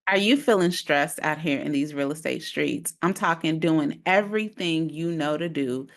Are you feeling stressed out here in these real estate streets? I'm talking doing everything you know to do,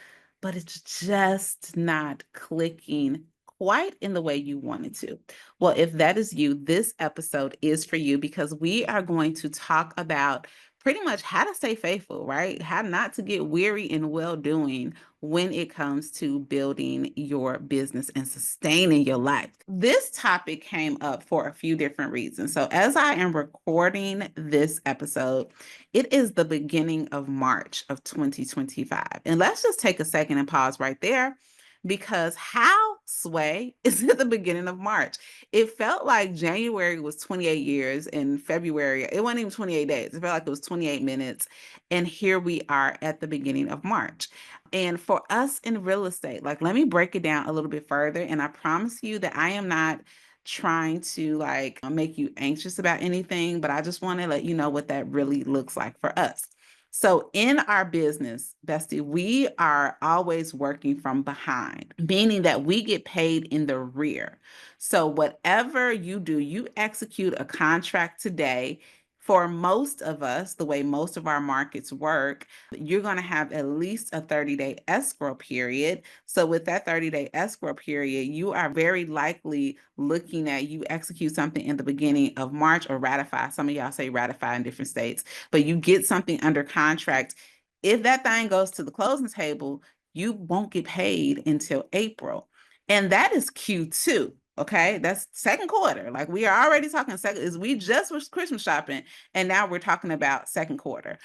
but it's just not clicking quite in the way you wanted to. Well, if that is you, this episode is for you because we are going to talk about pretty much how to stay faithful, right? How not to get weary in well doing when it comes to building your business and sustaining your life. This topic came up for a few different reasons. So, as I am recording this episode, it is the beginning of March of 2025. And let's just take a second and pause right there because how sway is at the beginning of March? It felt like January was 28 years and February, it wasn't even 28 days. It felt like it was 28 minutes. And here we are at the beginning of March. And for us in real estate, like, let me break it down a little bit further. And I promise you that I am not trying to like make you anxious about anything, but I just want to let you know what that really looks like for us. So in our business, Bestie, we are always working from behind, meaning that we get paid in the rear. So whatever you do, you execute a contract today. For most of us, the way most of our markets work, you're going to have at least a 30-day escrow period. So with that 30-day escrow period, you are very likely looking at you execute something in the beginning of March or ratify. Some of y'all say ratify in different states, but you get something under contract. If that thing goes to the closing table, you won't get paid until April. And that is Q2. Okay, that's second quarter. Like we are already talking second, is we just was Christmas shopping, and now we're talking about second quarter.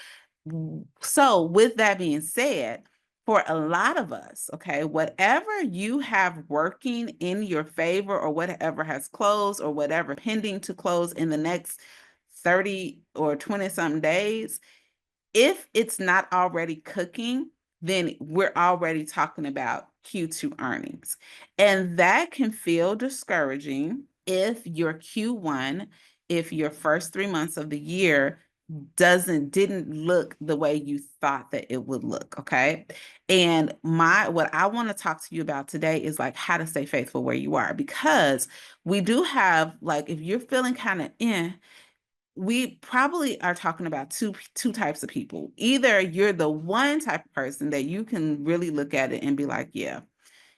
So, with that being said, for a lot of us, okay, whatever you have working in your favor or whatever has closed or whatever pending to close in the next 30 or 20 something days, if it's not already cooking, then we're already talking about Q2 earnings. And that can feel discouraging if your Q1, if your first 3 months of the year didn't look the way you thought that it would look. Okay. And what I want to talk to you about today is like how to stay faithful where you are, because we do have, like, if you're feeling kind of we probably are talking about two types of people. Either you're the one type of person that you can really look at it and be like, yeah,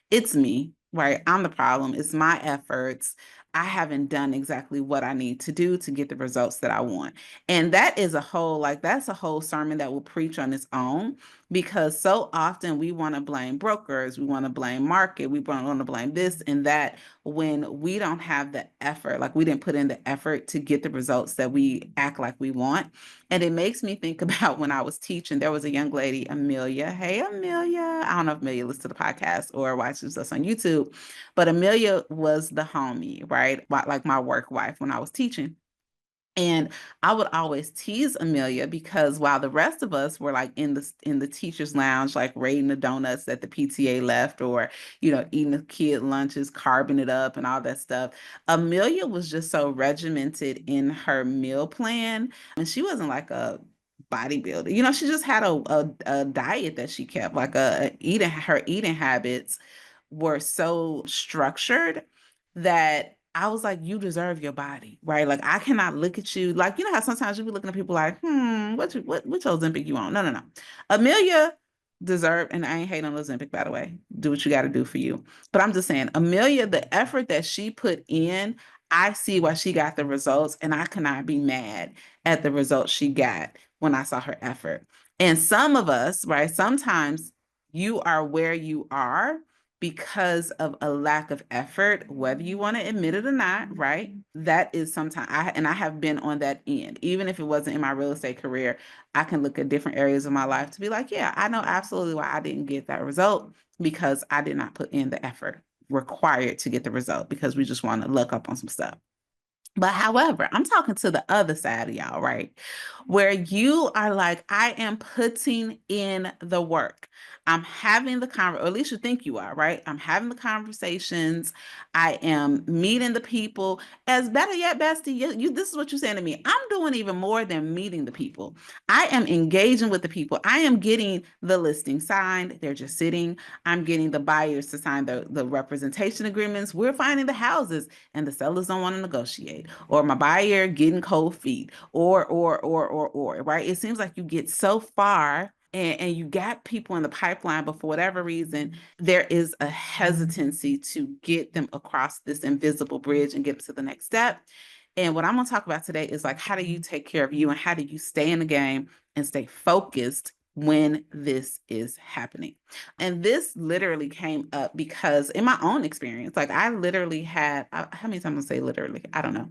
it's me, right? I'm the problem. It's my efforts. I haven't done exactly what I need to do to get the results that I want. And that's a whole sermon that will preach on its own, because so often we want to blame brokers, we want to blame market, we want to blame this and that when we don't have the effort, like we didn't put in the effort to get the results that we act like we want. And it makes me think about when I was teaching, there was a young lady, Amelia. Hey, Amelia. I don't know if Amelia listens to the podcast or watches us on YouTube, but Amelia was the homie, right? Like my work wife when I was teaching. And I would always tease Amelia because while the rest of us were like in the teacher's lounge, like raiding the donuts that the PTA left, or eating the kid lunches, carving it up, and all that stuff, Amelia was just so regimented in her meal plan, and she wasn't like a bodybuilder. She just had a diet that she kept, like her eating habits were so structured that I was like, you deserve your body, right? Like I cannot look at you like, how sometimes you be looking at people like, which Ozempic you on? No, no, no. Amelia deserved, and I ain't hating on Ozempic, by the way. Do what you got to do for you. But I'm just saying, Amelia, the effort that she put in, I see why she got the results, and I cannot be mad at the results she got when I saw her effort. And some of us, right? Sometimes you are where you are because of a lack of effort, whether you want to admit it or not, right? That is sometimes I have been on that end. Even if it wasn't in my real estate career, I can look at different areas of my life to be like, yeah, I know absolutely why I didn't get that result, because I did not put in the effort required to get the result, because we just want to look up on some stuff. But however, I'm talking to the other side of y'all, right? Where you are like, I am putting in the work. I'm having the or at least you think you are, right? I'm having the conversations. I am meeting the people. As better yet, Bestie, this is what you're saying to me. I'm doing even more than meeting the people. I am engaging with the people. I am getting the listing signed. They're just sitting. I'm getting the buyers to sign the representation agreements. We're finding the houses, and the sellers don't want to negotiate. frustrated, or my buyer getting cold feet, or, right? It seems like you get so far and you got people in the pipeline, but for whatever reason, there is a hesitancy to get them across this invisible bridge and get them to the next step. And what I'm going to talk about today is like, how do you take care of you and how do you stay in the game and stay focused when this is happening? And this literally came up because in my own experience, like I literally had, how many times I'm going to say literally? I don't know.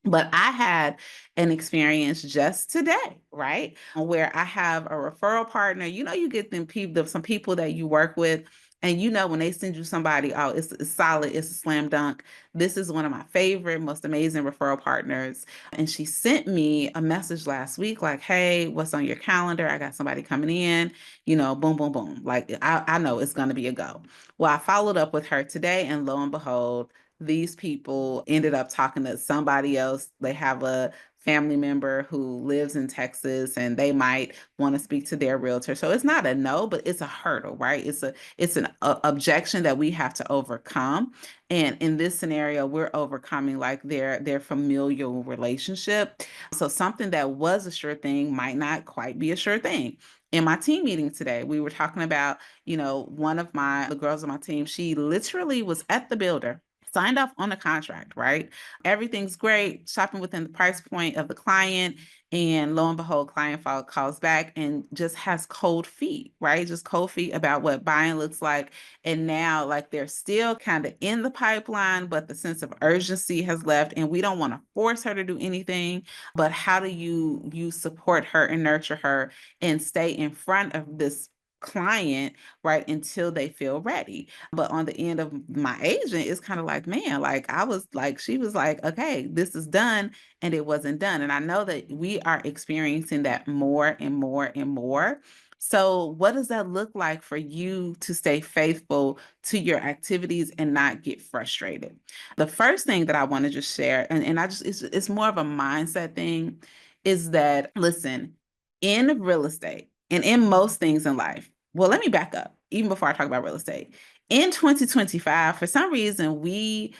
But I had an experience just today, right? Where I have a referral partner. You know, you get them people, some people that you work with, and you know when they send you somebody, oh, it's solid, it's a slam dunk. This is one of my favorite, most amazing referral partners. And she sent me a message last week, like, hey, what's on your calendar? I got somebody coming in, you know, boom, boom, boom. Like I know it's gonna be a go. Well, I followed up with her today, and lo and behold, these people ended up talking to somebody else. They have a family member who lives in Texas and they might want to speak to their realtor. So it's not a no, but it's a hurdle, right? It's an objection that we have to overcome. And in this scenario, we're overcoming like their familial relationship. So something that was a sure thing might not quite be a sure thing. In my team meeting today, we were talking about, you know, one of the girls on my team, she literally was at the builder, signed off on a contract, right? Everything's great, shopping within the price point of the client. And lo and behold, client calls back and just has cold feet, right? Just cold feet about what buying looks like. And now, like, they're still kind of in the pipeline, but the sense of urgency has left. And we don't want to force her to do anything. But how do you support her and nurture her and stay in front of this client, right, until they feel ready? But on the end of my agent, it's kind of like, man, like I was like, she was like, okay, this is done, and it wasn't done. And I know that we are experiencing that more and more and more. So what does that look like for you to stay faithful to your activities and not get frustrated? The first thing that I want to just share, and I just, it's more of a mindset thing, is that, listen, in real estate and in most things in life, well, let me back up even before I talk about real estate. In 2025, for some reason, we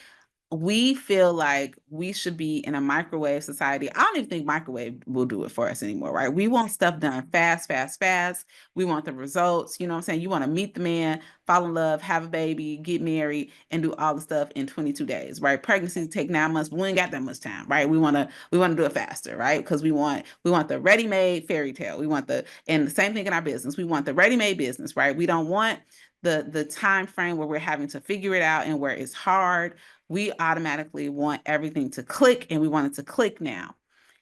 feel like we should be in a microwave society. I don't even think microwave will do it for us anymore, right? We want stuff done fast, fast, fast. We want the results. You know what I'm saying? You want to meet the man, fall in love, have a baby, get married, and do all the stuff in 22 days, right? Pregnancy take 9 months, but we ain't got that much time, right? We want to do it faster, right? Because we want the ready-made fairy tale. And the same thing in our business. We want the ready-made business, right? We don't want the time frame where we're having to figure it out and where it's hard. We automatically want everything to click, and we want it to click now.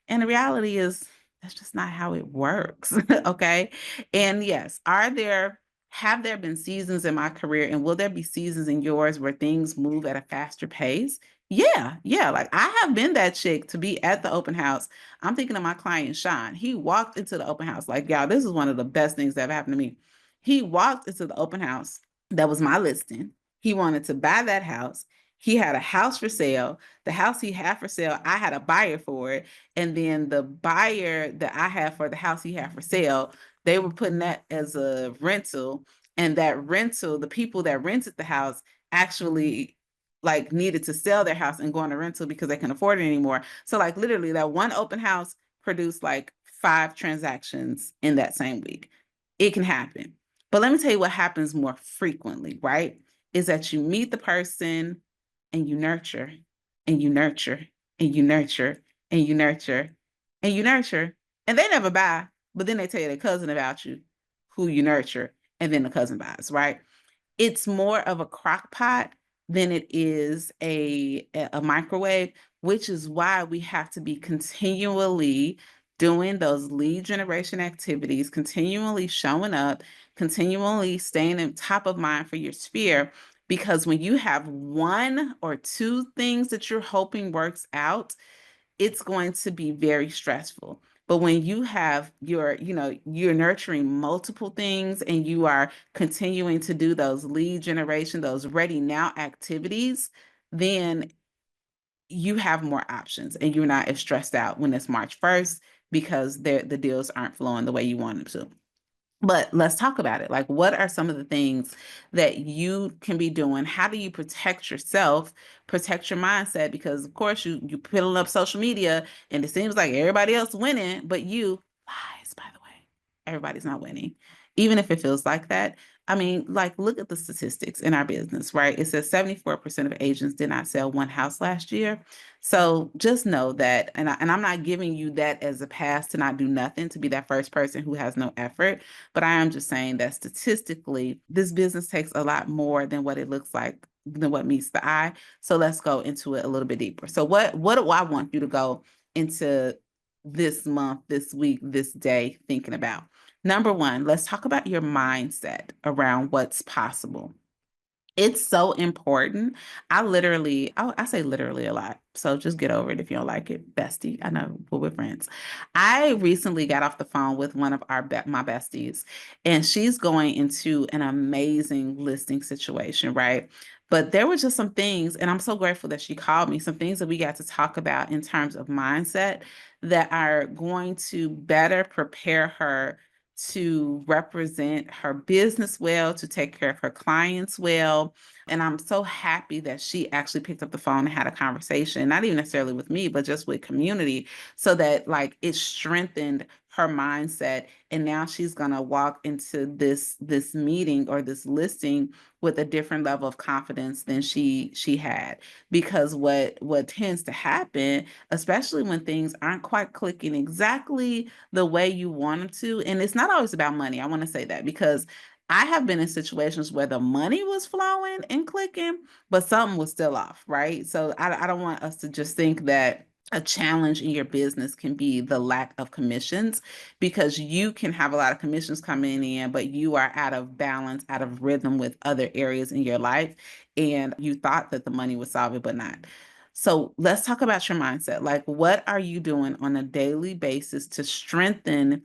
And the reality is that's just not how it works. Okay. And yes, have there been seasons in my career, and will there be seasons in yours where things move at a faster pace? Yeah, yeah. Like I have been that chick to be at the open house. I'm thinking of my client, Sean. He walked into the open house. Like, y'all, this is one of the best things that have happened to me. He walked into the open house. That was my listing. He wanted to buy that house. He had a house for sale. The house he had for sale, I had a buyer for it. And then the buyer that I had for the house he had for sale, they were putting that as a rental. And that rental, the people that rented the house actually like needed to sell their house and go on a rental because they couldn't afford it anymore. So like literally that one open house produced like 5 transactions in that same week. It can happen. But let me tell you what happens more frequently, right? Is that you meet the person and you nurture and you nurture and you nurture and you nurture and you nurture, and they never buy, but then they tell their cousin about you, who you nurture, and then the cousin buys, right? It's more of a crock pot than it is a microwave, which is why we have to be continually doing those lead generation activities, continually showing up, continually staying in top of mind for your sphere. Because when you have 1 or 2 things that you're hoping works out, it's going to be very stressful. But when you have you're nurturing multiple things and you are continuing to do those lead generation, those ready now activities, then you have more options and you're not as stressed out when it's March 1st because the deals aren't flowing the way you want them to. But let's talk about it. Like, what are some of the things that you can be doing? How do you protect yourself, protect your mindset? Because of course you putting up social media and it seems like everybody else winning, but you lies, by the way. Everybody's not winning. Even if it feels like that. I mean, like, look at the statistics in our business, right? It says 74% of agents did not sell one house last year. So just know that, and I'm not giving you that as a pass to not do nothing, to be that first person who has no effort. But I am just saying that statistically, this business takes a lot more than what it looks like, than what meets the eye. So let's go into it a little bit deeper. So what do I want you to go into this month, this week, this day thinking about? Number one, let's talk about your mindset around what's possible. It's so important. I say literally a lot. So just get over it if you don't like it, bestie. I know, but we're friends. I recently got off the phone with one of my besties, and she's going into an amazing listing situation, right? But there were just some things, and I'm so grateful that she called me, some things that we got to talk about in terms of mindset that are going to better prepare her to represent her business well, to take care of her clients well. And I'm so happy that she actually picked up the phone and had a conversation, not even necessarily with me, but just with community, so that like it strengthened her mindset. And now she's gonna walk into this meeting or this listing with a different level of confidence than she had. Because what tends to happen, especially when things aren't quite clicking exactly the way you want them to. And it's not always about money. I want to say that because I have been in situations where the money was flowing and clicking, but something was still off, right? So I don't want us to just think that a challenge in your business can be the lack of commissions, because you can have a lot of commissions coming in, but you are out of balance, out of rhythm with other areas in your life. And you thought that the money would solve it, but not. So let's talk about your mindset. Like, what are you doing on a daily basis to strengthen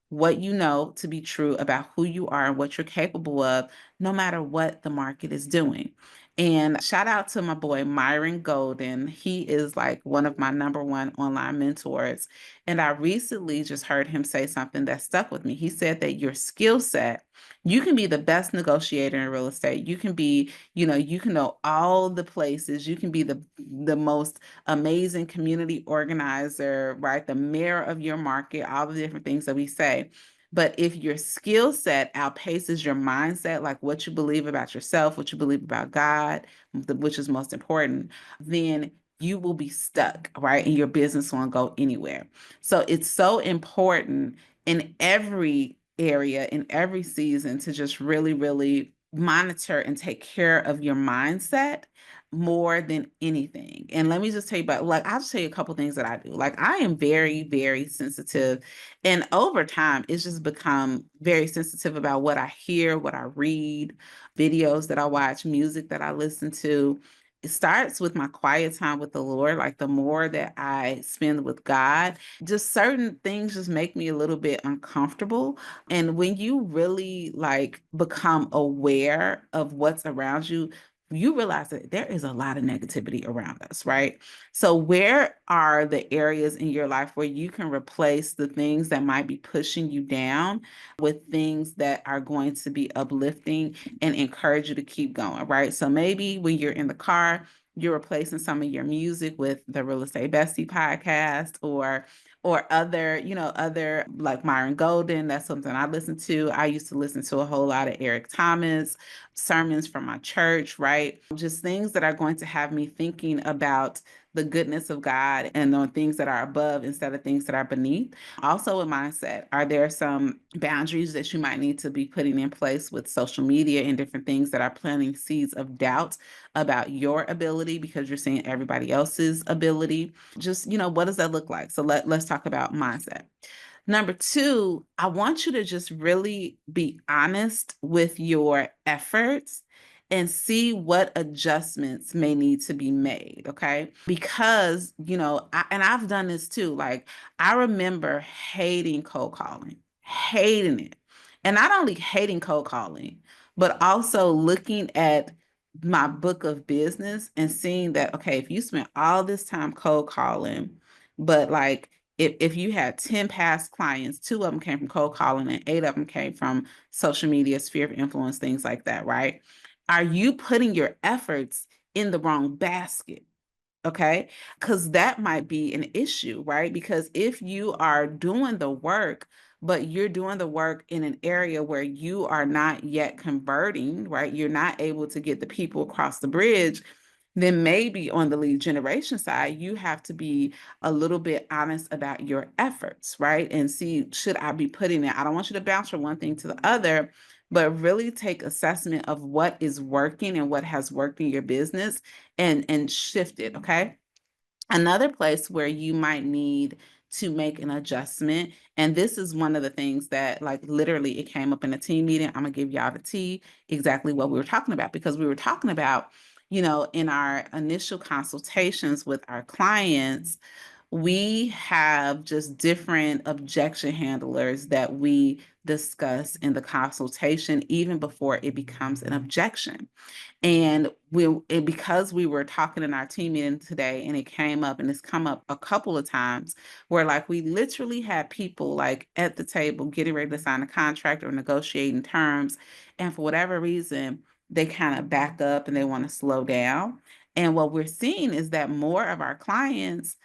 what you know to be true about who you are and what you're capable of, no matter what the market is doing? And shout out to my boy, Myron Golden. He is like one of my number one online mentors. And I recently just heard him say something that stuck with me. He said that your skill set, you can be the best negotiator in real estate. You can be, you can know all the places. You can be the most amazing community organizer, right? The mayor of your market, all the different things that we say. But if your skill set outpaces your mindset, like what you believe about yourself, what you believe about God, which is most important, then you will be stuck, right? And your business won't go anywhere. So it's so important in every area, in every season, to just really, really monitor and take care of your mindset more than anything. And let me just tell you about, like, I'll just tell you a couple things that I do. Like, I am very, very sensitive. And over time, it's just become very sensitive about what I hear, what I read, videos that I watch, music that I listen to. It starts with my quiet time with the Lord. Like, the more that I spend with God, just certain things just make me a little bit uncomfortable. And when you really like become aware of what's around you, you realize that there is a lot of negativity around us, right? So where are the areas in your life where you can replace the things that might be pushing you down with things that are going to be uplifting and encourage you to keep going, right? So maybe when you're in the car, you're replacing some of your music with the Real Estate Bestie podcast, or other, other like Myron Golden. That's something I listen to. I used to listen to a whole lot of Eric Thomas, sermons from my church, right? Just things that are going to have me thinking about the goodness of God and the things that are above instead of things that are beneath. Also, a mindset. Are there some boundaries that you might need to be putting in place with social media and different things that are planting seeds of doubt about your ability because you're seeing everybody else's ability? Just, what does that look like? So let's talk about mindset. Number two, I want you to just really be honest with your efforts and see what adjustments may need to be made. Okay. Because, and I've done this too. Like, I remember hating cold calling, hating it. And not only hating cold calling, but also looking at my book of business and seeing that, okay, if you spent all this time cold calling, but like if you had 10 past clients, two of them came from cold calling and eight of them came from social media, sphere of influence, things like that, right? Are you putting your efforts in the wrong basket? Okay. Because that might be an issue, right? Because if you are doing the work, but you're doing the work in an area where you are not yet converting, right? You're not able to get the people across the bridge, then maybe on the lead generation side, you have to be a little bit honest about your efforts, right? And see, should I be putting it? I don't want you to bounce from one thing to the other, but really take assessment of what is working and what has worked in your business and shift it, okay? Another place where you might need to make an adjustment, and this is one of the things that, like, literally it came up in a team meeting. I'm gonna give y'all the tea, exactly what we were talking about, because we were talking about, in our initial consultations with our clients, we have just different objection handlers that we discuss in the consultation, even before it becomes an objection. And because we were talking in our team meeting today, and it came up, and it's come up a couple of times, where like we literally had people like at the table getting ready to sign a contract or negotiating terms, and for whatever reason, they kind of back up and they want to slow down. And what we're seeing is that more of our clients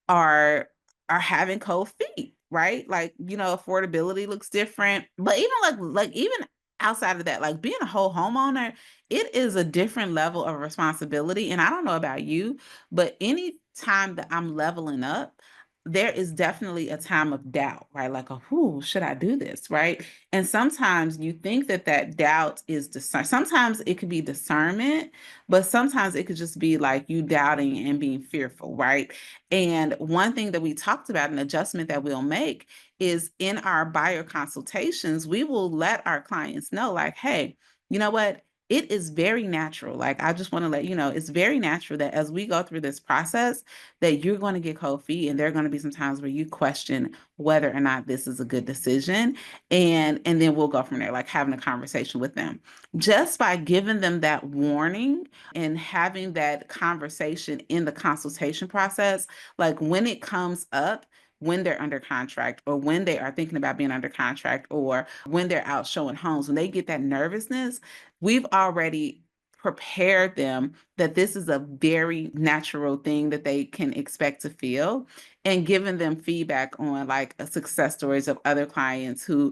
are are having cold feet, right? Like, affordability looks different. But even like even outside of that, like being a whole homeowner, it is a different level of responsibility. And I don't know about you, but any time that I'm leveling up, there is definitely a time of doubt, right? Like, who should I do this, right? And sometimes you think that that doubt is sometimes it could be discernment, but sometimes it could just be like you doubting and being fearful, right? And one thing that we talked about, an adjustment that we'll make, is in our buyer consultations, we will let our clients know, like, hey, you know what? It is very natural. Like, I just want to let you know, it's very natural that as we go through this process, that you're going to get cold feet, and there are going to be some times where you question whether or not this is a good decision. And then we'll go from there, like having a conversation with them. Just by giving them that warning and having that conversation in the consultation process, like when it comes up, when they're under contract, or when they are thinking about being under contract, or when they're out showing homes, when they get that nervousness, we've already prepared them that this is a very natural thing that they can expect to feel, and given them feedback on like success stories of other clients who,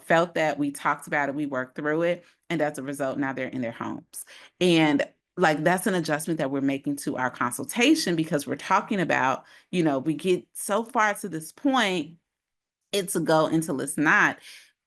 felt that, we talked about it, we worked through it, and as a result, now they're in their homes. And like that's an adjustment that we're making to our consultation, because we're talking about, we get so far to this point, it's a go until it's not.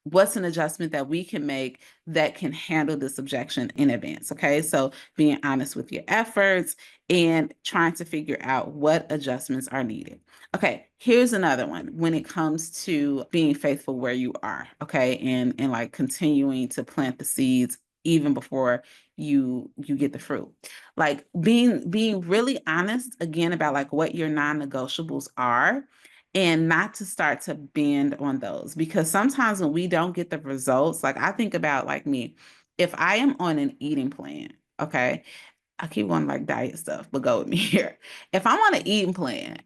What's an adjustment that we can make that can handle this objection in advance? Okay. So being honest with your efforts and trying to figure out what adjustments are needed. Okay. Here's another one when it comes to being faithful where you are. Okay. And like continuing to plant the seeds even before you get the fruit. Like being really honest again about like what your non-negotiables are, and not to start to bend on those, because sometimes when we don't get the results, like I think about like me, if I am on an eating plan, okay, I keep going like diet stuff, but go with me here. If I'm on an eating plan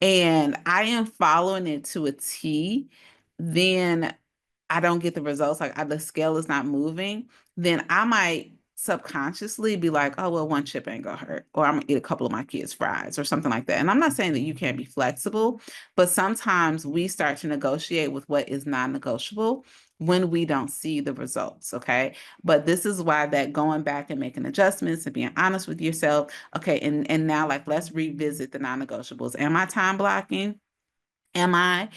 and I am following it to a T, then I don't get the results, like the scale is not moving, then I might subconsciously be like, oh, well, one chip ain't gonna hurt, or I'm gonna eat a couple of my kids' fries or something like that. And I'm not saying that you can't be flexible, but sometimes we start to negotiate with what is non-negotiable when we don't see the results. Okay. But this is why that going back and making adjustments and being honest with yourself. Okay. And now like, let's revisit the non-negotiables. Am I time blocking? Am I,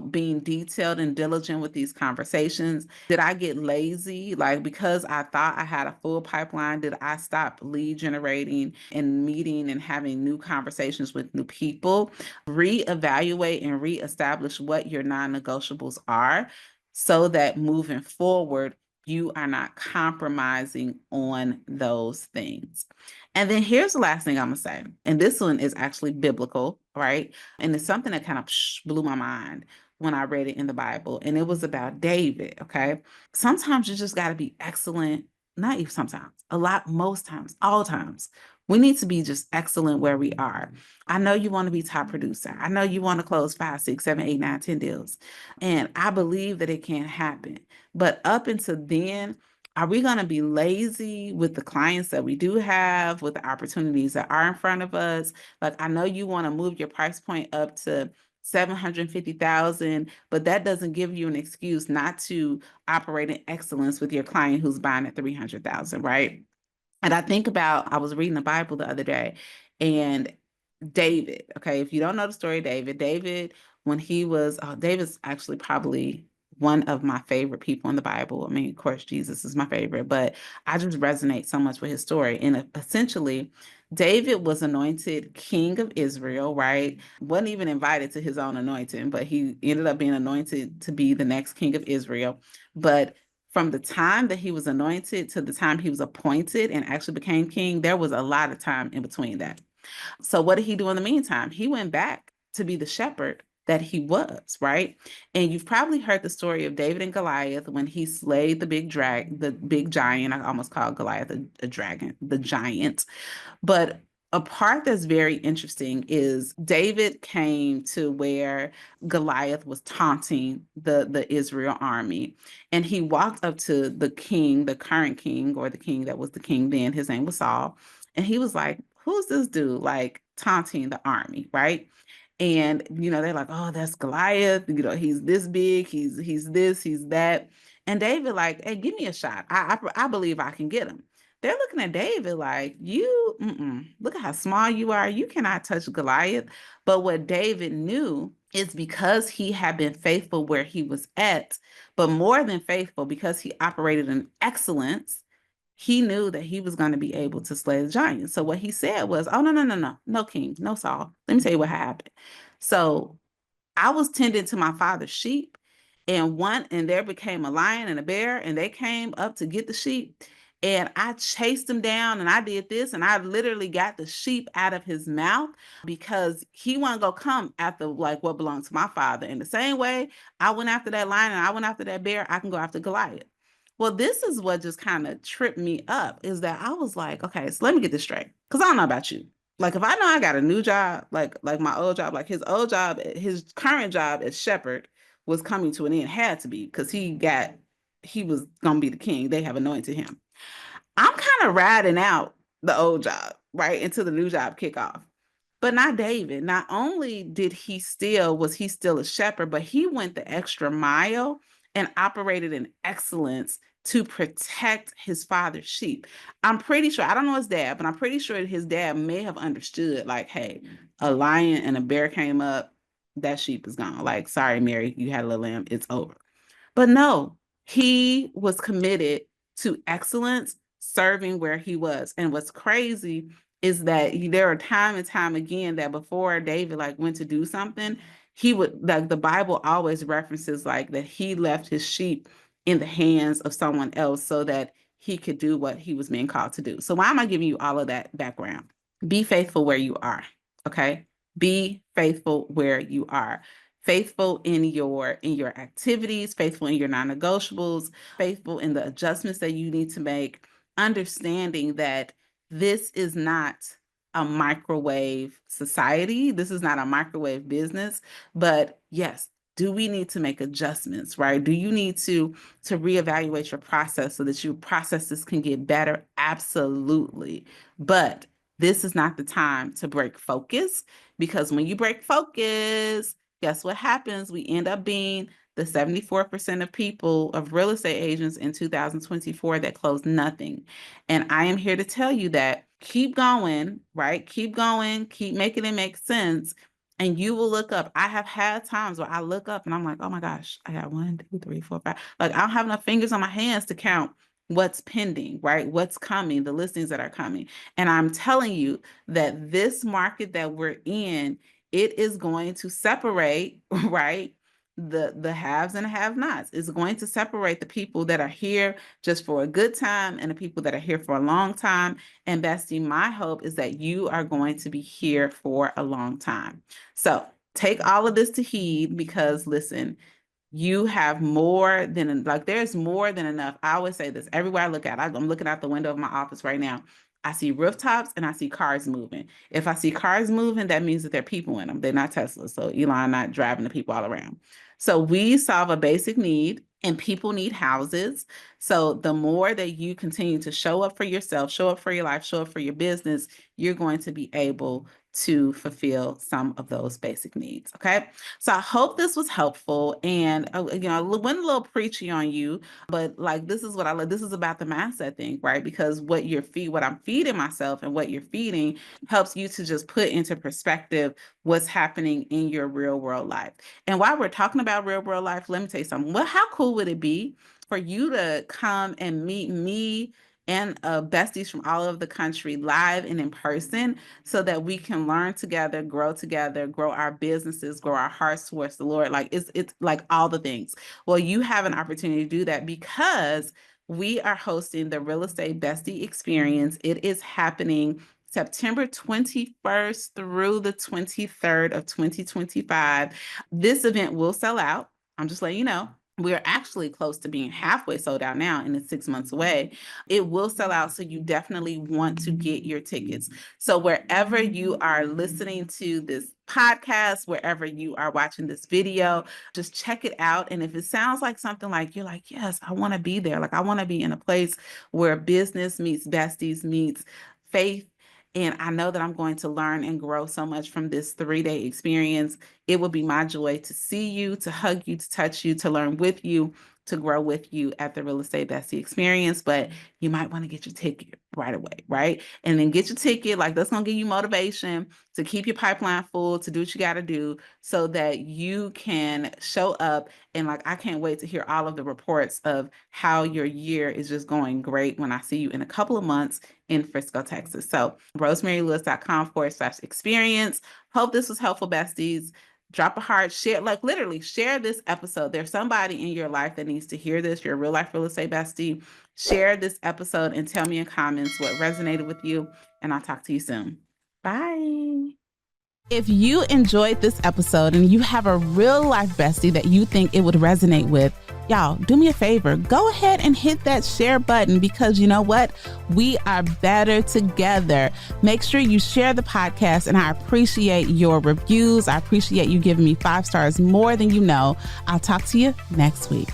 being detailed and diligent with these conversations? Did I get lazy? Like, because I thought I had a full pipeline, did I stop lead generating and meeting and having new conversations with new people? Reevaluate and reestablish what your non-negotiables are, so that moving forward, you are not compromising on those things. And then here's the last thing I'm going to say. And this one is actually biblical, right? And it's something that kind of blew my mind when I read it in the Bible. And it was about David. Okay. Sometimes you just got to be excellent. Not even sometimes, a lot, most times, all times. We need to be just excellent where we are. I know you want to be top producer. I know you want to close 5, 6, 7, 8, 9, 10 deals. And I believe that it can happen. But up until then, are we going to be lazy with the clients that we do have, with the opportunities that are in front of us? Like, I know you want to move your price point up to 750,000, but that doesn't give you an excuse not to operate in excellence with your client who's buying at 300,000, right? And I think about, I was reading the Bible the other day, and David, okay, if you don't know the story of David, when he was, David's actually probably one of my favorite people in the Bible. I mean, of course, Jesus is my favorite, but I just resonate so much with his story. And essentially, David was anointed king of Israel, right? Wasn't even invited to his own anointing, but he ended up being anointed to be the next king of Israel. But from the time that he was anointed to the time he was appointed and actually became king, there was a lot of time in between that. So what did he do in the meantime? He went back to be the shepherd that he was, right? And you've probably heard the story of David and Goliath when he slayed the big giant. I almost called Goliath a dragon, the giant. But a part that's very interesting is David came to where Goliath was taunting the Israel army. And he walked up to the king, the current king, or the king that was the king then, his name was Saul. And he was like, who's this dude like taunting the army, right? And they're like, oh, that's Goliath. He's this big. He's this. He's that. And David like, hey, give me a shot. I believe I can get him. They're looking at David like, look at how small you are. You cannot touch Goliath. But what David knew is because he had been faithful where he was at, but more than faithful, because he operated in excellence, he knew that he was going to be able to slay the giant. So what he said was, oh, no, no, no, no, no, king, no Saul. Let me tell you what happened. So I was tending to my father's sheep, and there became a lion and a bear, and they came up to get the sheep. And I chased them down, and I did this, and I literally got the sheep out of his mouth because he wanted to go come after like what belonged to my father. In the same way I went after that lion and I went after that bear, I can go after Goliath. Well, this is what just kind of tripped me up, is that I was like, okay, so let me get this straight. Because I don't know about you. Like, if I know I got a new job, like my old job, like his old job, his current job as shepherd was coming to an end, had to be, because he was gonna be the king. They have anointed him. I'm kind of riding out the old job, right, until the new job kick off. But not David. Not only was he still a shepherd, but he went the extra mile and operated in excellence to protect his father's sheep. I'm pretty sure, I don't know his dad, but I'm pretty sure his dad may have understood, like, hey, a lion and a bear came up, that sheep is gone. Like, sorry, Mary, you had a little lamb, it's over. But no, he was committed to excellence, serving where he was. And what's crazy is that there are time and time again that before David like went to do something, he would, like, the Bible always references like that he left his sheep in the hands of someone else so that he could do what he was being called to do. So why am I giving you all of that background? Be faithful where you are. Okay. Be faithful where you are. Faithful in your activities, faithful in your non-negotiables, faithful in the adjustments that you need to make, understanding that this is not a microwave society. This is not a microwave business. But yes, do we need to make adjustments, right? Do you need to reevaluate your process so that your processes can get better? Absolutely. But this is not the time to break focus, because when you break focus, guess what happens? We end up being the 74% of people, of real estate agents in 2024 that close nothing. And I am here to tell you that keep going, right? Keep going, keep making it make sense. And you will look up. I have had times where I look up and I'm like, oh my gosh, I got 1, 2, 3, 4, 5. Like, I don't have enough fingers on my hands to count what's pending, right? What's coming, the listings that are coming. And I'm telling you that this market that we're in, it is going to separate, right? The haves and the have-nots. It's going to separate the people that are here just for a good time and the people that are here for a long time. And Bestie, my hope is that you are going to be here for a long time. So take all of this to heed, because listen, you have more than, like, there's more than enough. I always say this everywhere I look at. I'm looking out the window of my office right now. I see rooftops and I see cars moving. If I see cars moving, that means that there are people in them. They're not Teslas. So Elon not driving the people all around. So we solve a basic need, and people need houses. So the more that you continue to show up for yourself, show up for your life, show up for your business, you're going to be able to fulfill some of those basic needs. Okay. So I hope this was helpful. And, I went a little preachy on you, but like, this is what I love. This is about the mindset thing, right? Because what I'm feeding myself and what you're feeding helps you to just put into perspective what's happening in your real world life. And while we're talking about real world life, let me tell you something. Well, how cool would it be for you to come and meet me and besties from all over the country live and in person, so that we can learn together, grow our businesses, grow our hearts towards the Lord. Like it's like all the things. Well, you have an opportunity to do that because we are hosting the Real Estate Bestie Experience. It is happening September 21st through the 23rd of 2025. This event will sell out. I'm just letting you know. We're actually close to being halfway sold out now, and it's 6 months away. It will sell out, so you definitely want to get your tickets. So wherever you are listening to this podcast, wherever you are watching this video, just check it out. And if it sounds like something like you're like, yes, I want to be there. Like I want to be in a place where business meets besties meets faith. And I know that I'm going to learn and grow so much from this 3-day experience. It will be my joy to see you, to hug you, to touch you, to learn with you, to grow with you at the Real Estate Bestie Experience. But you might want to get your ticket right away, right? And then get your ticket. Like that's going to give you motivation to keep your pipeline full, to do what you got to do so that you can show up. And like, I can't wait to hear all of the reports of how your year is just going great when I see you in a couple of months in Frisco, Texas. So rosemarylewis.com/experience. Hope this was helpful, besties. Drop a heart, share, like literally share this episode. There's somebody in your life that needs to hear this. You're a real life real estate bestie. Share this episode and tell me in comments what resonated with you. And I'll talk to you soon. Bye. If you enjoyed this episode and you have a real life bestie that you think it would resonate with, y'all, do me a favor. Go ahead and hit that share button, because you know what? We are better together. Make sure you share the podcast, and I appreciate your reviews. I appreciate you giving me 5 stars more than you know. I'll talk to you next week.